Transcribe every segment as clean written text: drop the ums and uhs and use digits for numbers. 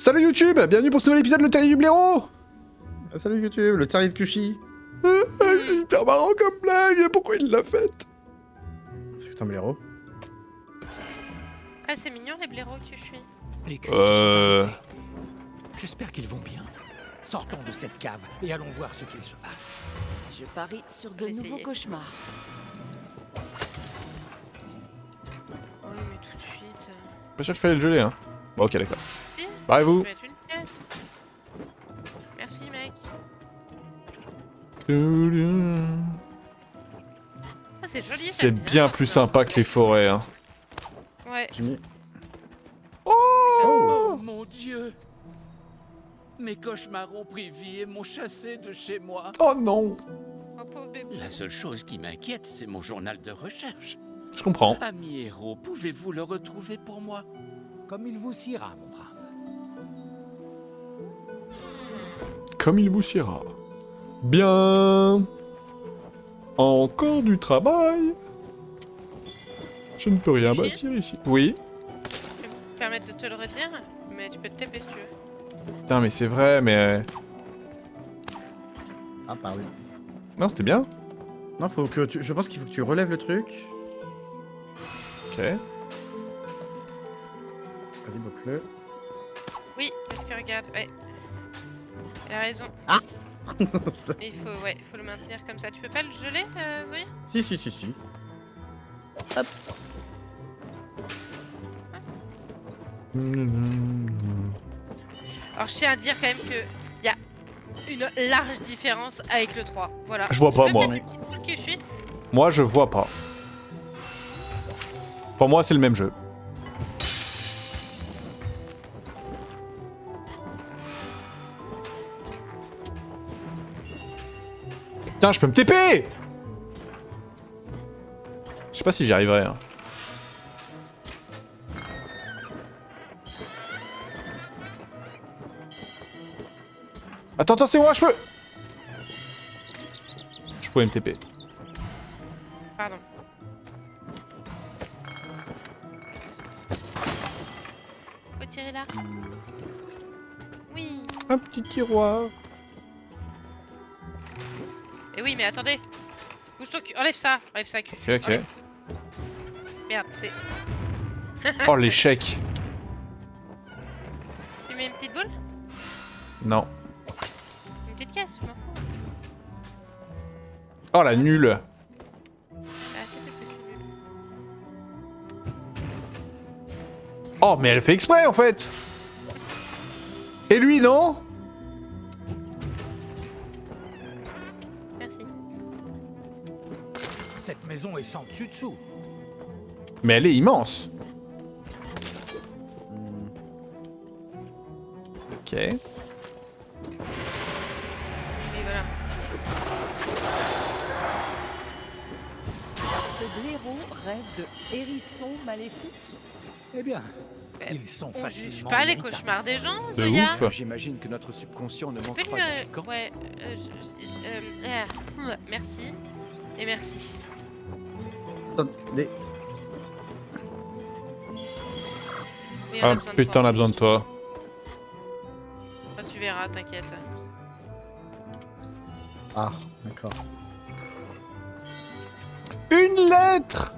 Salut YouTube, bienvenue pour ce nouvel épisode de Le Terrier du Blaireau. Ah, salut YouTube, le terrier de Kushi. C'est hyper marrant comme blague, pourquoi il l'a faite? Parce que t'es un blaireau. Ah, c'est mignon les blaireaux que je suis. Les cris se sont arrêtés. J'espère qu'ils vont bien. Sortons de cette cave et allons voir ce qu'il se passe. Je parie sur de Essayer. nouveaux cauchemars. Oui, mais tout de suite. Pas sûr qu'il fallait le geler, hein. Bon, ok, d'accord. Si, Barrez-vous. je vais mettre une pièce. Merci, mec. Ah, c'est joli. C'est bien plus sympa que les forêts, hein. Ouais. J'ai mis... Oh mon Dieu! Mes cauchemars ont pris vie et m'ont chassé de chez moi. Oh non. Oh, pauvre bébé. La seule chose qui m'inquiète, c'est mon journal de recherche. Je comprends. Ami héros, pouvez-vous le retrouver pour moi? Comme il vous siera, mon brave. Comme il vous siera. Bien. Encore du travail. Je ne peux rien Chier. bâtir ici. Oui. Je vais me permettre de te le redire, mais tu peux te taper si tu veux. Putain, mais c'est vrai, mais... Ah, pardon. Non, c'était bien. Non, faut que tu... je pense qu'il faut que tu relèves le truc. Ok. Vas-y, bloque-le. Oui, parce que regarde, ouais. Elle a raison. Ça- Mais il faut le maintenir comme ça. Tu peux pas le geler, Zoé? Si. Alors, je tiens à dire quand même que il y a une large différence avec le 3. Voilà. Je vois pas, Tu peux moi. mettre une petite boule que je suis. Moi, je vois pas. Pour moi, c'est le même jeu. Putain, je peux me TP! Je sais pas si j'y arriverai. Hein. Attends, c'est moi, je peux! Je pouvais me TP. Pardon. Faut tirer là. Oui. Un petit tiroir. Mais oui, mais attendez. Bouge-toi, enlève ça, cul. Ok. Enlève. Merde, c'est. Oh, l'échec. Tu mets une petite boule? Non. Une petite caisse, je m'en fous. Oh, la nulle. Ah, t'as fait ce que tu veux. Oh, mais elle fait exprès, en fait. Et lui, non? Merci. Cette maison est sans dessus-dessous. Mais elle est immense. Hmm. Ok. Mais voilà. Ce blaireau rêve de hérissons maléfiques. Eh bien, Ouais, ils sont On juge facilement pas les irritables. cauchemars des gens, De Zoya. ouf. J'imagine que notre subconscient ne Tu manque peux lui, pas de piquant. ouais, merci. Et merci. Attendez. Oui, on a Ah besoin de putain, toi. on a besoin de toi. Enfin, tu verras, t'inquiète. Ah, d'accord. Une lettre!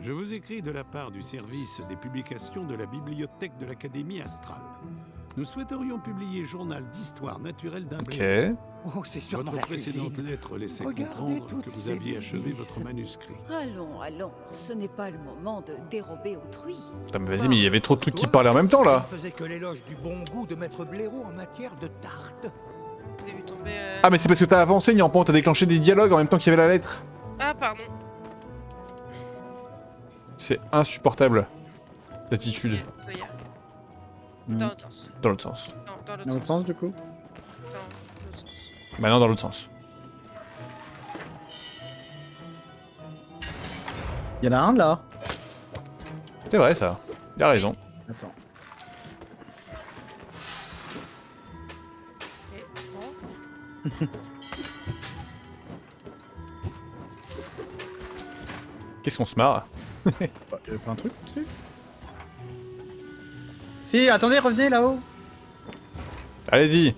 Je vous écris de la part du service des publications de la bibliothèque de l'Académie astrale. Nous souhaiterions publier journal d'histoire naturelle d'un Ok. blaireau. Oh, c'est sûrement Votre la précédente cuisine. lettre laissait Regardez comprendre toutes que vous ces aviez achevé délices. votre manuscrit. Allons, ce n'est pas le moment de dérober autrui. Putain, mais vas-y, mais il y avait trop de trucs qui parlaient en même temps, là. Je ne faisais que l'éloge du bon goût de Maître Blaireau en matière de tarte. J'ai vu tomber. Ah, mais c'est parce que t'as avancé, Nyampan, t'as déclenché des dialogues en même temps qu'il y avait la lettre. Ah, pardon. C'est insupportable. Cette attitude. Zoya. Hmm. Dans l'autre sens. Dans l'autre sens. Non, dans l'autre Dans l'autre sens. sens, du coup. Dans l'autre sens. Maintenant, dans l'autre sens. Il y en a un là. C'est vrai, ça. Il a raison. Attends. Et bon. Qu'est-ce qu'on se marre? Y'avait pas un truc dessus? Si, attendez, revenez là-haut. Allez-y.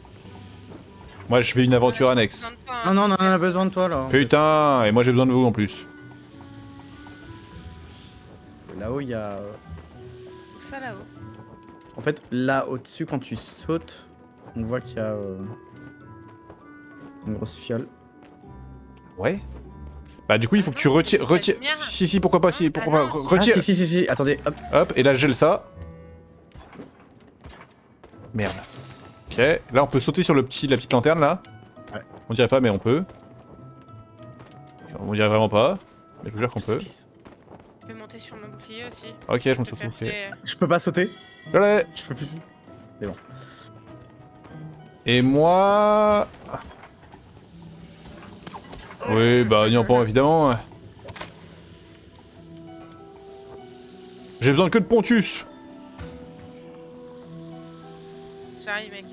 Moi je fais une aventure annexe. Besoin de toi, Ah hein. non, on en a besoin de toi là. Putain, et moi j'ai besoin de vous en plus. Là-haut, il y a. Tout ça là-haut. En fait, là au-dessus, quand tu sautes, on voit qu'il y a une grosse fiole. Ouais. Bah du coup il faut que tu non, retires... c'est une Retire... lumière. Si, pourquoi pas, si, pourquoi Ah pas. non, Ah, Retire. si, attendez, hop. Hop, et là je gèle ça. Merde. Ok, là on peut sauter sur la petite lanterne là. Ouais. On dirait pas mais on peut. On dirait vraiment pas. Mais je vous jure qu'on peut. Je vais monter sur mon bouclier aussi. Ok, je me Je suis vais faire retrouvé. filer- Je peux pas sauter. Allez. Je peux plus. Et moi... Oui, bah Nyampan évidemment. J'ai besoin que de Pontus. J'arrive, mec.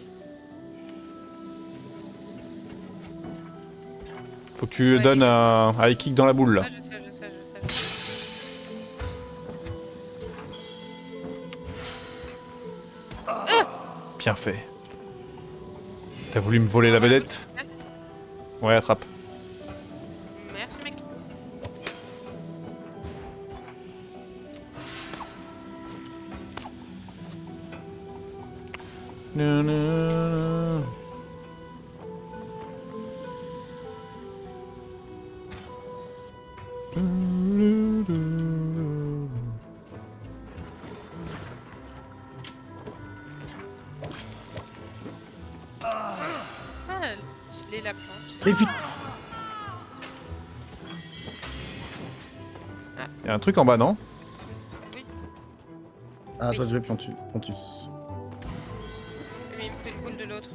Faut que tu Ouais, donnes et- un high kick dans la boule là. Ah, je sais. Bien fait. T'as voulu me voler la vedette? Ouais, attrape. Merci, mec. Ah, je l'ai la plante. Mais vite. Y'a un truc en bas, non? Ah, toi, Oui. je vais Pontus. Mais il me faut une boule de l'autre.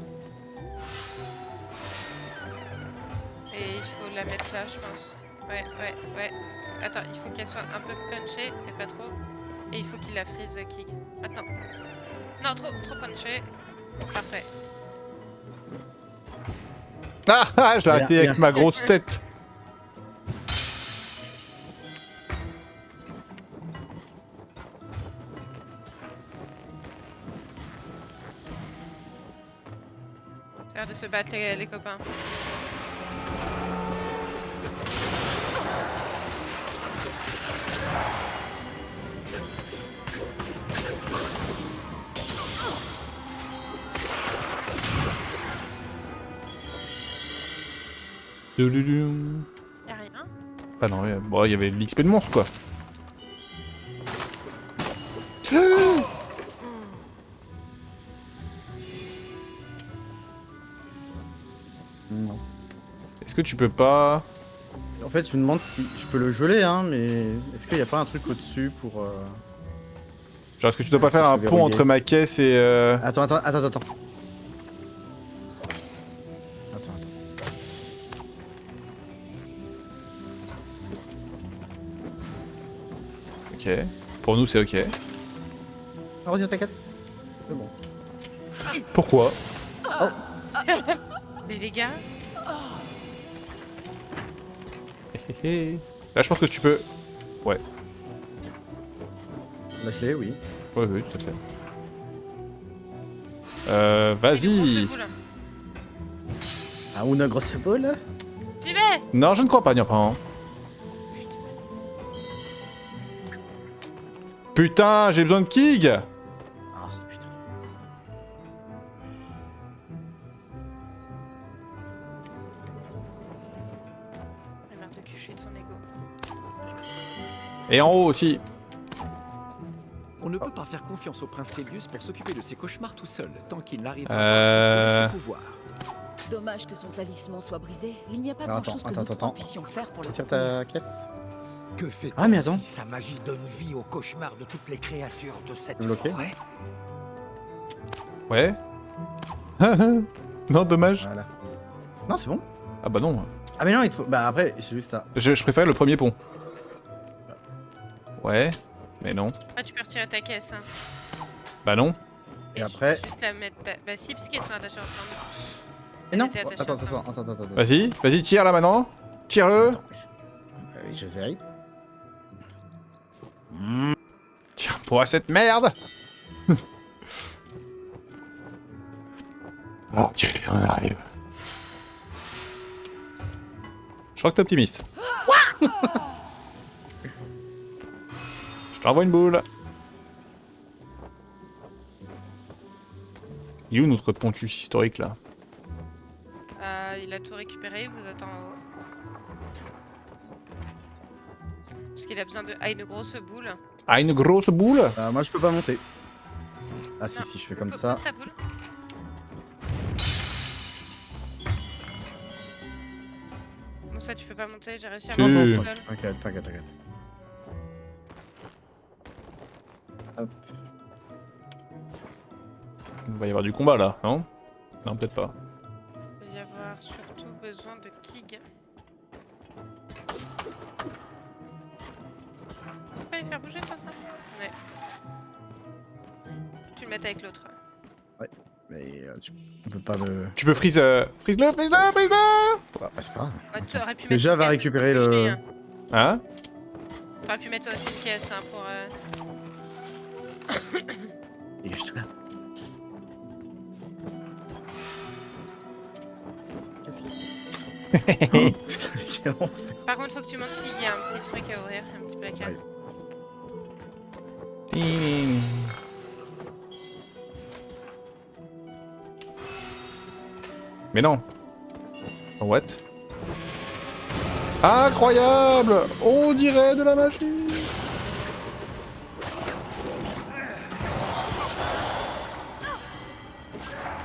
Et il faut la mettre là, je pense. Ouais. Attends, il faut qu'elle soit un peu punchée, mais pas trop. Et il faut qu'il la freeze, Kig. Attends. Non, trop punché. Parfait. Ah, je l'ai arrêté Bien, avec ma grosse tête. C'est l'heure de se battre, les copains. Doudoudoum. Y'a rien. Ah non, bon, il y avait l'XP de monstre quoi. Non. Est-ce que tu peux pas... En fait, je me demande si je peux le geler, hein, mais est-ce qu'il n'y a pas un truc au-dessus pour. Genre, est-ce que tu dois pas faire un Je vais pont verrouiller. entre ma caisse et... Attends. Attends. Ok. Pour nous, c'est ok. Ah, reviens ta caisse. C'est bon. Pourquoi? Mais les gars, Là, je pense que tu peux... Lâche-les, oui. Oui, tout à fait. il est Vas-y. grosse boule. Ah, une grosse boule. J'y vais. Non, je ne crois pas, Nyampan. Putain, j'ai besoin de Kig. Ah, putain. J'ai marre de cucher de son ego. Et en haut aussi. On ne peut pas faire confiance au prince Sébius pour s'occuper de ses cauchemars tout seul, tant qu'il n'arrivera pas à contrôler ses pouvoirs. Dommage que son talisman soit brisé. Il n'y a pas Alors, grand-chose que attends, nous trois attends. puissions faire pour le Retire contenir. ta caisse. Que fait-on Ah, mais attends. si sa magie donne vie au cauchemar de toutes les créatures de cette Bloqué. forêt? Ouais. Non, dommage. Voilà. Non, c'est bon. Ah bah non. Ah, mais non, il te faut. Bah, après, c'est juste à. Je préfère le premier pont. Ouais. Mais non. Ah, tu peux retirer ta caisse. Hein. Bah non. Et après. Juste la mettre. Bah si, parce qu'elles sont attachées ensemble. Mais non. C'était attaché Attends. ensemble. Vas-y, tire là maintenant. Tire-le. Attends. Oui, j'essaye. Tire-moi cette merde. Ok, on arrive. Je crois que t'es optimiste. Je t'envoie une boule. Il est où notre pontus historique là? Il a tout récupéré, il vous attend en haut. Parce qu'il a besoin de... Ah, une grosse boule. Ah, une grosse boule? Moi je peux pas monter. Ah si Non. si, je fais comme ça. Pousse la boule. Bon, ça tu peux pas monter, j'ai réussi à Si. monter Non, tout non, seul. t'inquiète, t'inquiète, t'inquiète. Hop. Il va y avoir du combat là, non? Non, peut-être pas. Il va y avoir surtout besoin de Kig. Tu peux pas les faire bouger, toi, ça? Ouais. Tu le mets avec l'autre. Mais on peut pas me... Tu peux freeze, freeze-le, freeze-le, freeze-le! Bah, c'est pas grave. Ouais, tu aurais pu mettre Déjà, une va caisse récupérer aussi, le... hein. Hein? T'aurais pu mettre aussi une caisse hein, pour... Dégage-toi là. Qu'est-ce qu'il y a? Putain, mais quel enfer. Par contre, faut que tu montes Kig, il y a un petit truc à ouvrir, un petit placard. Ouais. Mais non. What? Incroyable! On dirait de la magie!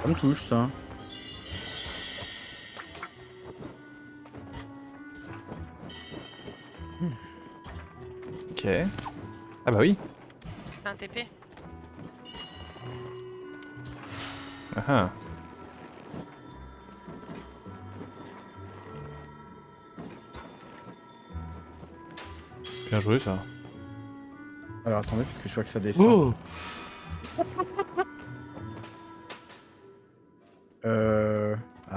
Ça me touche ça. Ok. Ah bah oui. C'est un TP. Ah ah. Bien joué ça. Alors attendez, parce que je vois que ça descend. Oh!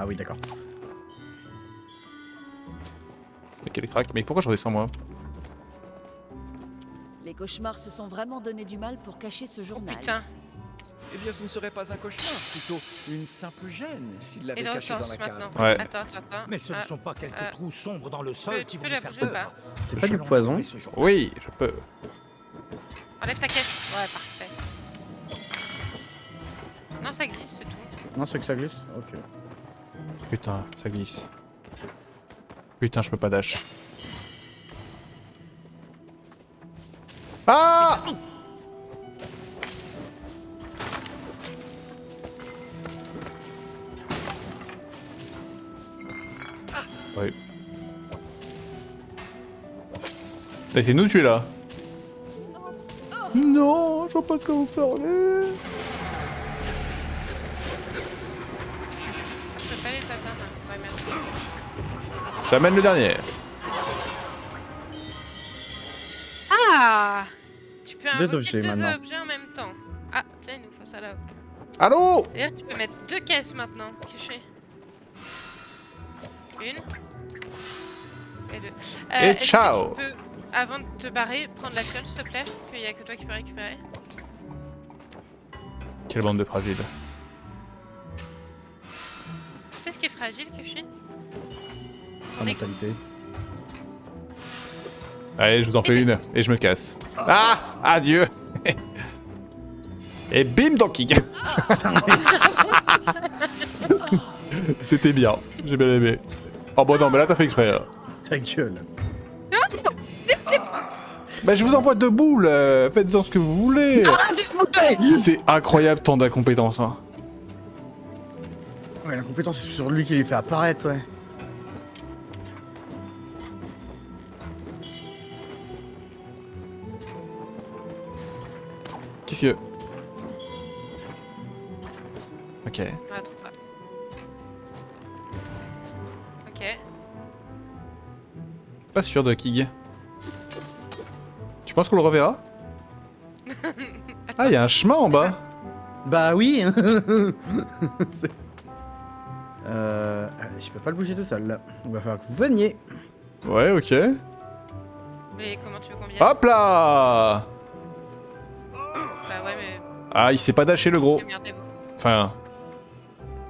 Ah oui, d'accord. Mais quel crack. Mais pourquoi je redescends moi? Les cauchemars se sont vraiment donné du mal pour cacher ce Oh journal. putain. Eh bien, ce ne serait pas un cauchemar, plutôt une simple gêne s'il l'avait Et dans le caché dans sens la cave. maintenant. Ouais. Attends, attends. Mais ce ne Ah, sont pas quelques ah. trous sombres dans le sol qui tu vont peux nous la faire bouger ou peur. C'est pas Je du l'en poison? ai fait ce jour. Oui, je peux. Enlève ta caisse. Ouais, parfait. Non, ça glisse, c'est tout. Non, c'est que ça glisse? Ok. Putain, ça glisse. Putain, je peux pas dash. Ah! Oui. T'as essayé de nous tuer là? Non, je vois pas de quoi vous parlez. Je peux pas les atteindre. Ouais, merci. J'amène le dernier. Ah! Tu peux Deux invoquer objets, deux maintenant. objets en même temps. Ah, tiens, il nous faut ça là. Allô? C'est-à-dire que tu peux mettre deux caisses maintenant. Cachées. Une. Et deux. Et est-ce que ciao. tu peux, avant de te barrer, prendre la fiole, s'il te plaît? Qu'il y a que toi qui peux récupérer. Quelle bande de fragiles. Qu'est-ce qui est fragile, Kushi? Sa mentalité. Allez, je vous en fais une et je me casse. Ah! Adieu! Et bim dans kick. C'était bien, j'ai bien aimé. Oh bon non mais là t'as fait exprès. Là. Ta gueule. Bah je vous envoie deux boules, faites-en ce que vous voulez. C'est incroyable tant d'incompétence hein. Ouais, la compétence c'est sur lui qui les fait apparaître, ouais. Qu'est-ce que... Ok. Ah, trop pas. Ok. Pas sûr de Kig. Tu penses qu'on le reverra? Ah, il y a un chemin en bas. Bah oui. C'est- je peux pas le bouger tout seul là. Il va falloir que vous veniez. Ouais, ok. Et comment tu veux qu'on vienne? Hop là! Bah ouais, mais Ah, il s'est pas dashé le gros. démerdez-vous. Enfin,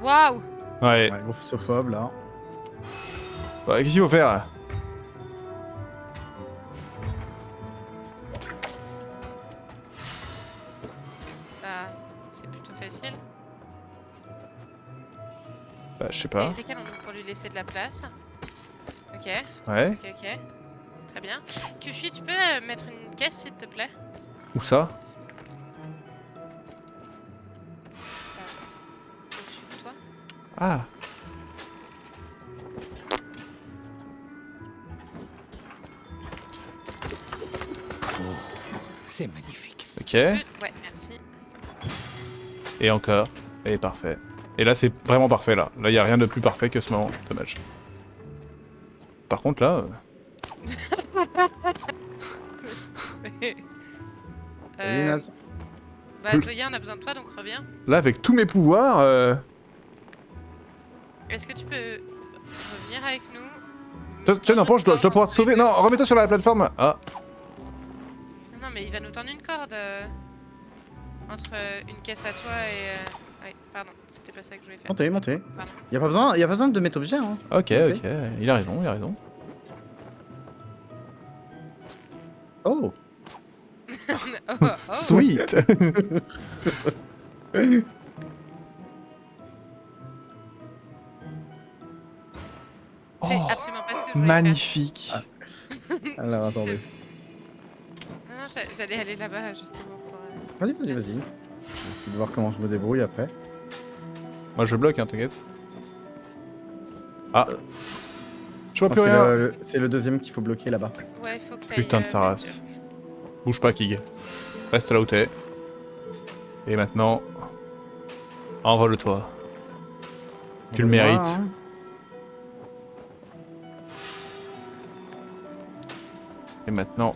Waouh! Ouais. Ouais, grossophobe là. Bah, qu'est-ce qu'il faut faire là? Bah, c'est plutôt facile. Bah, je sais Et pas. décalons-nous pour lui laisser de la place. Ok, Ouais. ok, ok. Très bien. Kushi, tu peux mettre une caisse s'il te plaît? Où ça? Au-dessus de toi. Ah. C'est magnifique. Ok. Ouais, merci. Et encore. Et parfait. Et là, c'est vraiment parfait là. Là, y a rien de plus parfait que ce moment. Dommage. Par contre, là. Salut, Naz. Bah Zoya, on a besoin de toi, donc reviens. Là, avec tous mes pouvoirs. Est-ce que tu peux revenir avec nous? Tiens, non, je dois pouvoir te sauver. Non, remets-toi sur la plateforme. Ah. Non, mais il va nous tendre une corde entre une caisse à toi et. Ouais, pardon, c'était pas ça que je voulais faire. Montez, montez. Pardon. Y a pas besoin de mettre objet, hein. Ok, Ok. ok. Il a raison, il a raison. Oh. Oh, oh. Sweet. Oh, C'est absolument pas ce que je voulais magnifique. Alors, attendez. faire. Non, j'allais aller là-bas justement pour. Vas-y. Je vais essayer de voir comment je me débrouille après. Moi, je bloque, hein, t'inquiète. Ah. Je vois Non, plus c'est rien. c'est le deuxième qu'il faut bloquer là-bas. Ouais, il faut que t'ailles. Putain de sa race. Bouge pas, Kig. Reste là où t'es. Et maintenant, envole-toi. Tu le Envoie-moi, mérites. hein. Et maintenant,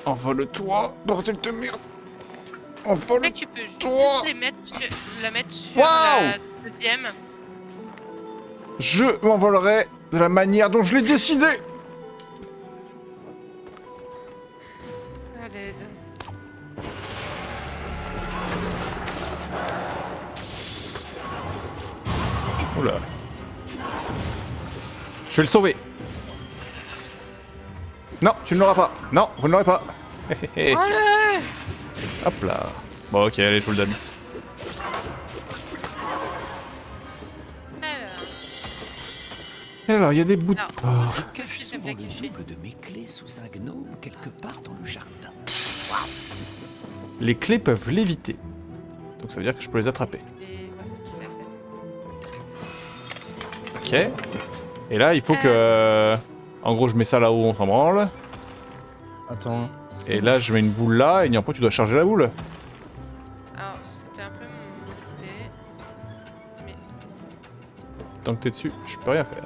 envole-toi, bordel de merde. Là, Envole. tu peux juste Toi. la mettre sur Waouh. la deuxième. Je m'envolerai de la manière dont je l'ai décidé. Allez. Oula. Je vais le sauver. Non, tu ne l'auras pas. Non, vous ne l'aurez pas. Allez. Hop là. Bon, ok, allez, je vous le donne. Alors. Et alors, il y a des bouts de Alors, porc. Je cache S'il te souvent plaît, le Kushi. double de mes clés sous un gnome quelque part dans le jardin. Les clés peuvent léviter. Donc ça veut dire que je peux les attraper. Et ouais, tout à fait. Ok. Et là, il faut que... En gros, je mets ça là-haut, on s'en branle. Attends. Et là, je mets une boule là, et Niampo, tu dois charger la boule. Alors, c'était un peu mon idée. Mais Tant que t'es dessus, je peux rien faire.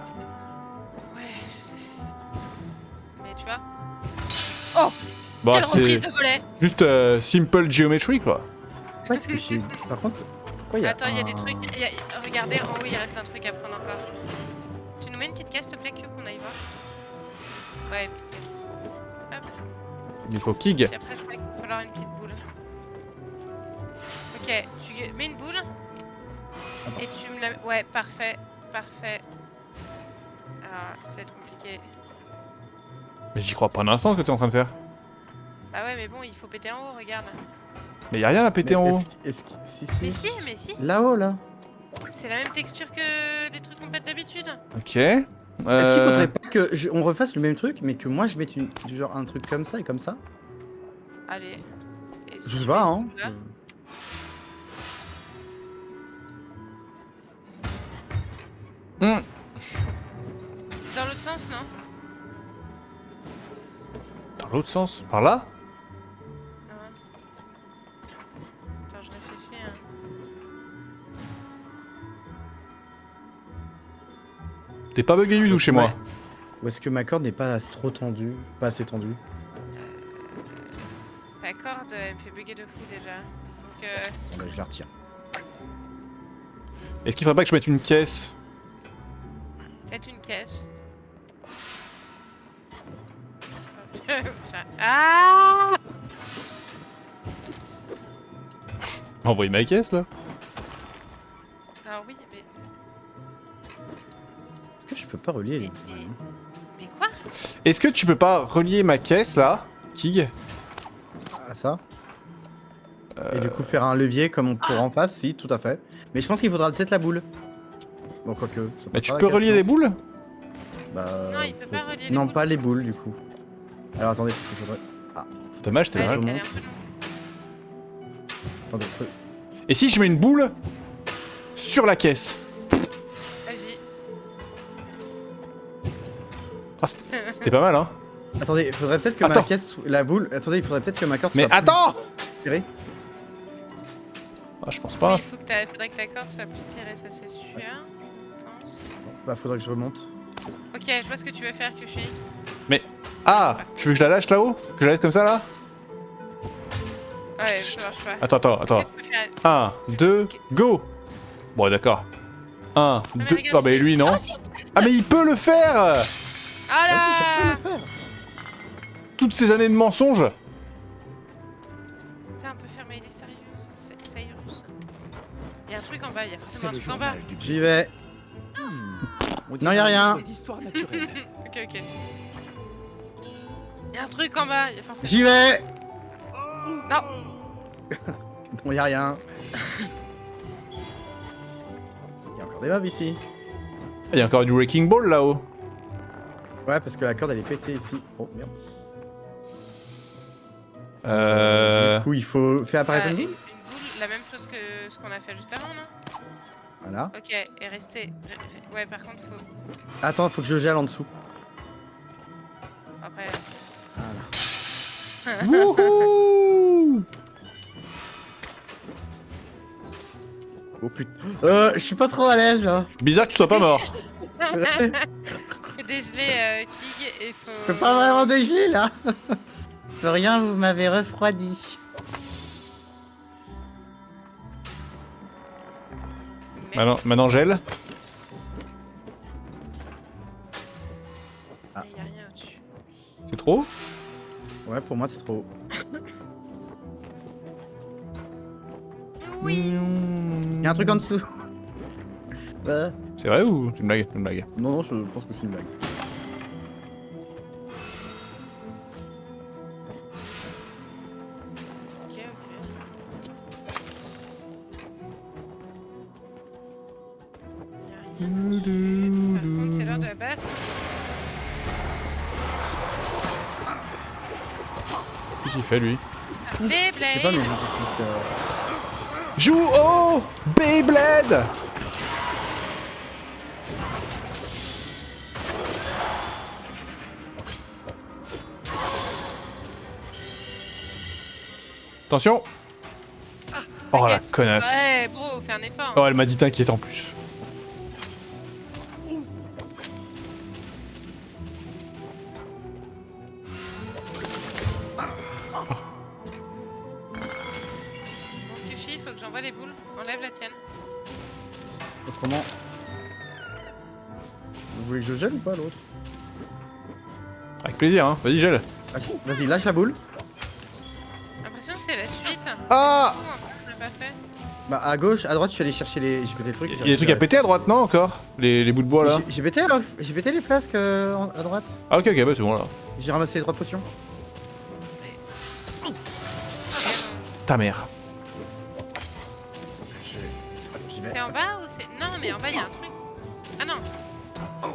ouais, je sais. Mais tu vois. Bah, Quelle reprise c'est de volet. juste simple geometry, quoi. Ouais, c'est que j'ai... Par contre, pourquoi il y a Attends, il y a des un- trucs. Regardez, en haut, il reste un truc à prendre encore. Tu nous mets une petite caisse, s'il te plaît, Q, qu'on aille voir. Ouais, une petite caisse. Il faut Kig. Et après, je crois qu'il va falloir une petite boule. Ok, tu mets une boule. Et tu me la. Ouais, parfait. Parfait. Ah, c'est compliqué. Mais j'y crois pas un instant ce que t'es en train de faire. Bah ouais, mais bon, il faut péter en haut, regarde. Mais y a rien à péter Mais en haut. Si, Mais si. si, mais si. Là-haut, là. C'est la même texture que les trucs qu'on pète d'habitude. Ok. Est-ce qu'il faudrait pas que on refasse le même truc, mais que moi je mette du genre un truc comme ça et comme ça? Allez. Et si Je sais tu pas, mets hein. une boule là, Dans l'autre sens, non? Dans l'autre sens. Par là? Ah ouais. Attends, je réfléchis. Hein. T'es pas bugué du tout chez moi. Ou est-ce que ma corde n'est pas trop tendue? Pas assez tendue? Ta corde, elle me fait bugger de fou déjà. Donc, Bon, bah, je la retire. Est-ce qu'il faudrait pas que je mette une caisse? faites une caisse. Ah! Envoyez ma caisse là. Ah, Alors oui, mais... Est-ce que je peux pas relier les... Mais quoi? Est-ce que tu peux pas relier ma caisse là, Kig? À ça? Et du coup faire un levier comme on pourra en face, si, tout à fait. Mais je pense qu'il faudra peut-être la boule. Bon, quoique... ça Mais tu passera peux la caisse, relier non les boules? Bah... Non, il peut pas relier les Non, boules. pas les boules, du coup. Alors attendez, parce qu'il faudrait... Dommage, t'es Ouais, malade. elle est remonte. un peu longue. Attendez, Et si je mets une boule sur la caisse? Vas-y. Ah, c'était pas mal, hein. Attendez, il faudrait peut-être que Attends. ma caisse... La boule... Attendez, il faudrait peut-être que ma corde Mais soit... attends! plus serrée. Ah, je pense Oui, pas. il faudrait que ta corde soit plus tirée, ça c'est sûr. Je pense. Bah faudrait que je remonte. Ok, je vois ce que tu veux faire, Kushi. Ah, tu veux que je la lâche là-haut? Que je la laisse comme ça là? Ouais, ça marche pas. Attends. Est-ce que tu peux faire... 1, 2, go! Bon, d'accord. 1, mais 2. regarde, Ah, bah il fait- lui non. Oh, si. Ah, mais il peut le faire! Ah Je peux là le faire. Toutes ces années de mensonges! Putain, on peut fermer, il est sérieux. C'est Cyrus. Il y a un truc en bas, il y a C'est forcément un le truc en bas. journal du J'y vais. On Non, dirait y a un rien. livre d'histoire naturelle. Ok. Il y a un truc en bas, il y a forcément... J'y vais. Non. Non, y a rien. Y a encore des mobs ici. Il y a encore du Wrecking Ball là-haut. Ouais, parce que la corde elle est pétée ici. Oh merde. Du coup, il faut faire apparaître une une boule. boule, la même chose que ce qu'on a fait juste avant, non? Voilà. Ok, et rester... Ouais, par contre, faut... Attends, faut que je gèle en dessous. Après... Voilà. Wouhou! Oh putain. Je suis pas trop à l'aise là. Bizarre que tu sois pas mort. Faut dégeler Kig et faut... Je peux pas vraiment dégeler là. Je peux rien, vous m'avez refroidi. Maintenant gèle. Ah. Il y a rien au-dessus. C'est trop? Ouais, pour moi c'est trop haut. Oui. Y a un truc en dessous. Ouais. C'est vrai ou c'est une blague? C'est une blague. Non, non, je pense que c'est une blague. Ok, ok. Y a rien dessus. Par contre, c'est l'heure de la baston. Qu'est-ce qu'il fait lui? Je sais pas, mais j'ai Beyblade. l'impression que... Joue au Beyblade! Attention! Oh la T'inquiète. connasse! Ouais, bro, fais un effort. Oh, elle m'a dit t'inquiète en plus. Bon, Kushi, faut que j'envoie les boules. Enlève la tienne. Autrement... Vous voulez que je gèle ou pas l'autre? Avec plaisir, hein. Vas-y, gèle. Vas-y, lâche la boule. J'ai l'impression que c'est la suite. Ah! C'est fou, on l'a pas fait. Bah à gauche, à droite, je suis allé chercher les... J'ai pété le truc. Il y a des trucs à péter à droite, non, encore? Les bouts de bois là? J'ai pété les flasques à droite. Ah, ok, bah c'est bon là. J'ai ramassé les 3 potions. Ta mère. Attends, j'y vais. C'est en bas ou c'est... Non, mais en bas, il y a un truc. Ah non. Oh.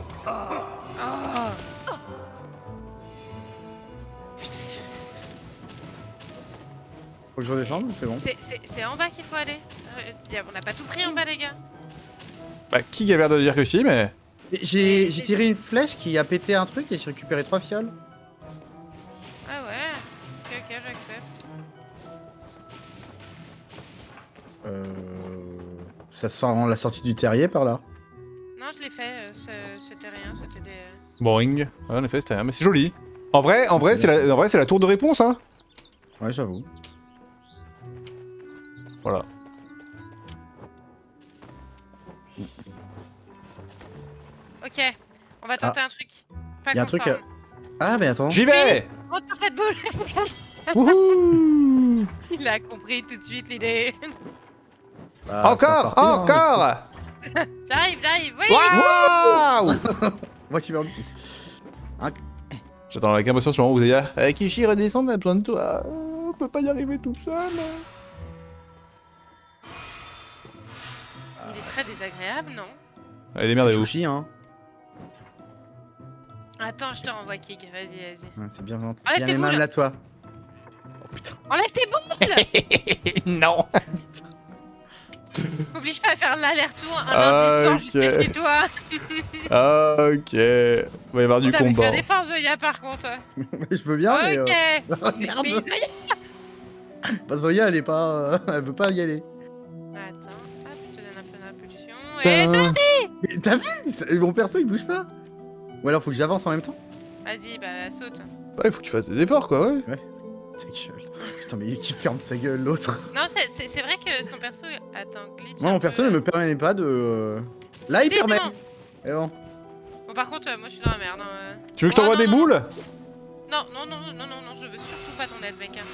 Faut que je redescende, c'est bon. C'est en bas qu'il faut aller. On n'a pas tout pris en bas, les gars. Bah, qui a l'air de dire que si, mais. J'ai tiré une flèche qui a pété un truc et j'ai récupéré 3 fioles. Ah ouais. Ok, ok, j'accepte. Ça sent la sortie du terrier par là. Non, je l'ai fait. C'était rien. C'était des... Boring. Ouais, en effet, c'était rien, mais c'est joli. En vrai, c'est la tour de réponse, hein. Ouais, j'avoue. Voilà. Ok. On va tenter un truc. Pas Y a un truc. conforme. Ah, mais attends. J'y vais! Monte sur cette boule. Wouhou! Il a compris tout de suite l'idée. Ah, Encore! c'est parti, hein. Encore! J'arrive, oui. Waouh! Moi qui meurs aussi. J'attends avec impatience le moment où vous allez dire Kishi, redescend, on a besoin de toi. On peut pas y arriver tout seul. Il est très désagréable, non? Allez, démerdez-vous. Sushi, hein. Attends, je te renvoie Kig, vas-y. Ouais, c'est bien gentil. Enlève Bien tes aimable boules. à toi. Oh putain. Enlève tes boules. Non. M'oblige pas à faire l'aller-retour un lundi soir jusqu'à chez toi. Ok. Il va y avoir du Putain, mais combat. fais des efforts, Zoya, par contre. Je veux bien, mais. Ok. Regarde. Mais Zoya. Bah, Zoya, elle est pas. Elle veut pas y aller. Attends, hop, je te donne un peu d'impulsion. Et c'est parti. Mais t'as vu? Mon perso il bouge pas. Ou alors faut que j'avance en même temps? Vas-y, bah saute. Ouais, il faut que tu fasses des efforts, quoi, ouais. Ta gueule. Putain, mais qui ferme sa gueule l'autre? Non, c'est vrai que son perso. Attends, glitch. Moi, un mon peu. perso ne me permet pas de. Là, il Si, c'est permet. bon. Et bon. Bon, par contre, moi je suis dans la merde. Hein. Tu veux que je t'envoie Oh, des non, boules? Non, je veux surtout pas ton aide, mec. Hein.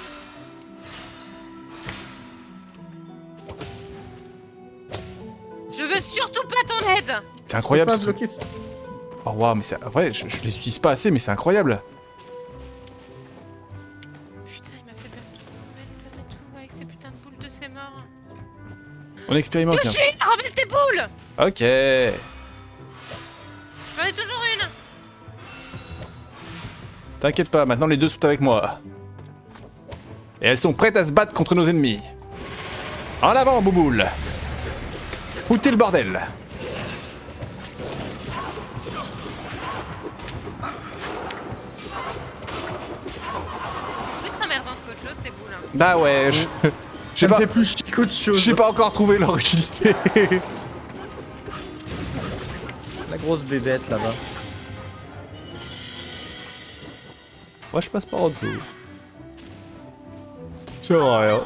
Je veux surtout pas ton aide. C'est incroyable Pas ce truc. bloquer ce- Oh waouh, mais c'est vrai, je les utilise pas assez, mais c'est incroyable. Putain, il m'a fait perdre tout avec ses putains de boules de ses morts. On expérimente. Hein. Yoshi, ramène tes boules. Ok. J'en ai toujours une. T'inquiète pas, maintenant les deux sont avec moi. Et elles sont prêtes à se battre contre nos ennemis. En avant, Bouboule. Foutez le bordel. C'est plus emmerdante qu'autre chose, tes boules. Hein. Bah ouais, Ça j'ai me pas, fait plus chier qu'autre chose. j'ai pas encore trouvé leur utilité. La grosse bébête là-bas. Moi je passe par en dessous. C'est rien.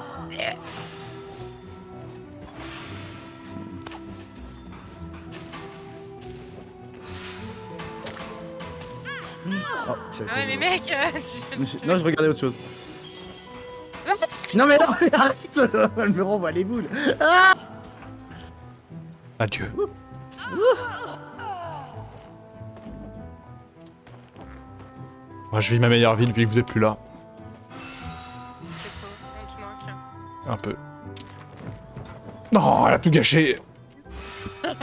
Oh, j'avais Ah pas ouais, mais vu. mec. Non, je regardais autre chose. Non, mais non, mais arrête. Elle me renvoie les boules. Adieu. Moi je vis ma meilleure vie depuis que vous êtes plus là. C'est faux, on te manque. Un peu. Non, elle a tout gâché. Ça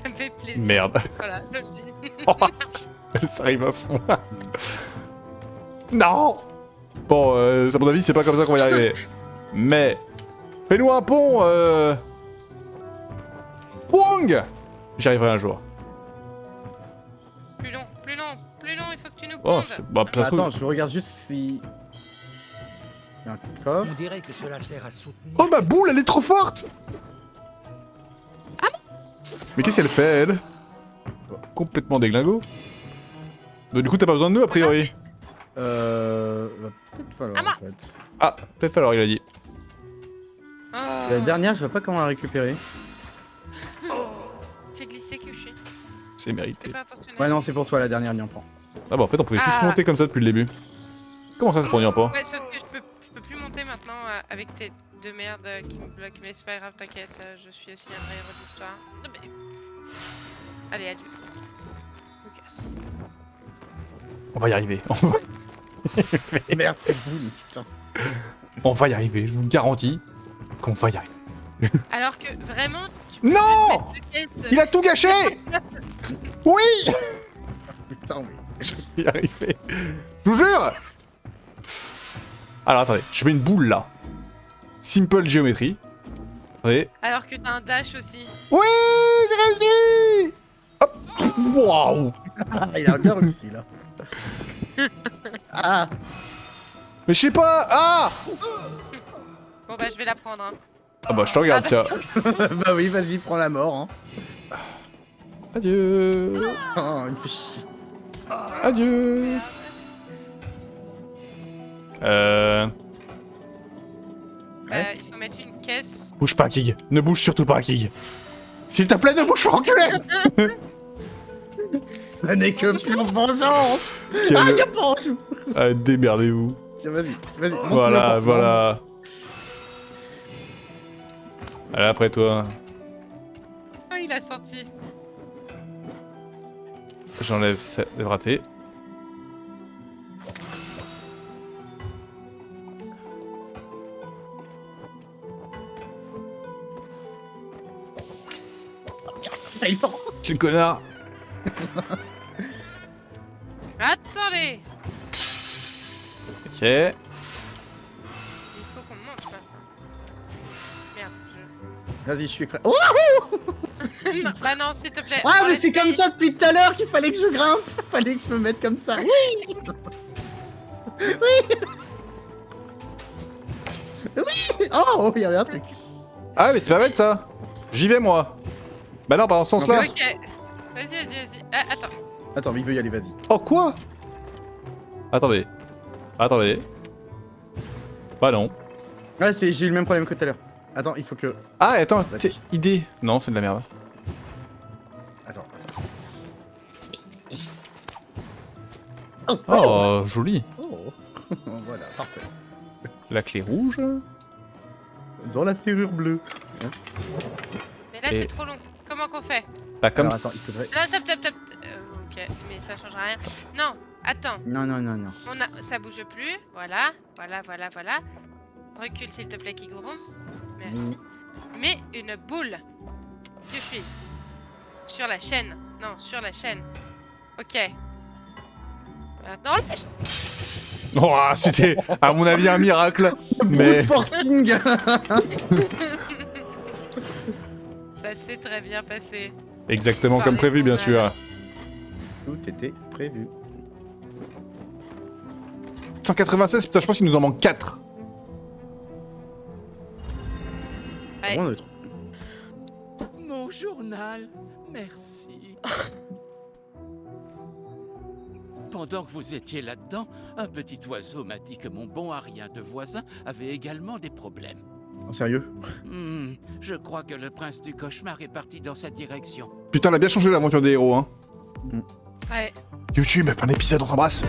me fait plaisir. Merde. Voilà, je le dis. Ça arrive à fond. Non. Bon, à mon avis, c'est pas comme ça qu'on va y arriver. Mais fais-nous un pont. Wong. J'y arriverai un jour. Plus long, il faut que tu nous Oh, pondes. bah, ça se trouve- Attends, je regarde juste si. Il y a un coffre. On dirait que cela sert à soutenir. Oh, ma boule, elle est trop forte. Mais qu'est-ce qu'elle fait, elle? Complètement déglingo. Donc, du coup, t'as pas besoin de nous, a priori. Va peut-être falloir Ah, moi. en fait. Ah, peut-être alors, il a dit. Oh, La dernière, je vois pas comment la récupérer. j'ai glissé Kyushi. C'est mérité. C'était pas intentionnel. Ouais, non, c'est pour toi la dernière, n'y en prend. Ah bon, en fait, on pouvait tous Ah. monter comme ça depuis le début. Comment ça se produit pas? Ouais, sauf que je peux plus monter maintenant avec tes deux merdes qui me bloquent. Mais c'est pas grave, t'inquiète, je suis aussi un vrai héros d'histoire. Non, mais... Allez, adieu. Lucas. On va y arriver. Merde, c'est boule, putain. On va y arriver, je vous garantis qu'on va y arriver. Alors que vraiment, tu peux Non! juste mettre deux caisses. Il a tout gâché! Oui! Putain, oui. Je vais y arriver. Je vous jure! Alors attendez, je mets une boule là. Simple géométrie. Attendez. Alors que t'as un dash aussi. Oui! J'ai réussi! Hop! Waouh! Ah, il a bien réussi là. Ah! Mais je sais pas! Ah! Bon bah je vais la prendre. Hein. Ah bah je te regarde, tiens. Bah oui, vas-y, prends la mort. Hein. Adieu! Oh, il me fait chier. Adieu! Il faut mettre une caisse. Bouge pas, Kig. Ne bouge surtout pas, Kig. S'il te plaît, ne bouge pas, enculé! Ça n'est que pure vengeance! Quel- Ah, y'a pas en joue! Ah, démerdez-vous. Tiens, vas-y, vas-y. monte-le Voilà, pour- voilà. Allez, après toi. il a senti. J'enlève ça, raté. T'as eu le temps. Tu le connard. Attendez. Ok. Il faut qu'on monte maintenant. Merde, Vas-y, je suis prêt. Oh je... non, bah non, s'il te plaît. ah, on mais c'est essaye. comme ça depuis tout à l'heure qu'il fallait que je grimpe. Fallait que je me mette comme ça. Oui. Oui. Oui. Oh, il y avait un truc. Ah mais c'est pas bête ça. J'y vais moi. Bah non, pas dans ce sens-là. Ok. Vas-y. Ah, attends. Attends, mais il veut y aller, vas-y. Oh quoi? Attendez. Attendez. Bah non. Ah, j'ai eu le même problème que tout à l'heure. Attends, il faut que... Ah attends, Vas-y. t'es idée. Non, c'est de la merde. Attends. Oh, joli. Oh. Voilà, parfait. La clé rouge. Dans la serrure bleue. Mais là, Et- c'est trop long. Comment qu'on fait? Bah comme Alors, attends, il faudrait- Non, top. Ok, mais ça changera rien. Non, attends. Non. Ça bouge plus. Voilà. Recule s'il te plaît, Kiguru. Merci. Mets une boule. Que je suis sur la chaîne. Non, sur la chaîne. Ok. Maintenant, lâche. Oh, ah, c'était à mon avis un miracle. Mais Brute forcing. Ça s'est très bien passé. exactement comme prévu bien sûr. Tout était prévu. 196, putain, je pense qu'il nous en manque 4. Ouais. Bon, neutre. Mon journal, merci. Pendant que vous étiez là-dedans, un petit oiseau m'a dit que mon bon arien de voisin avait également des problèmes. En sérieux? Je crois que le prince du cauchemar est parti dans cette direction. Putain, elle a bien changé l'aventure des héros, hein. Ouais. YouTube, un épisode, on s'embrasse.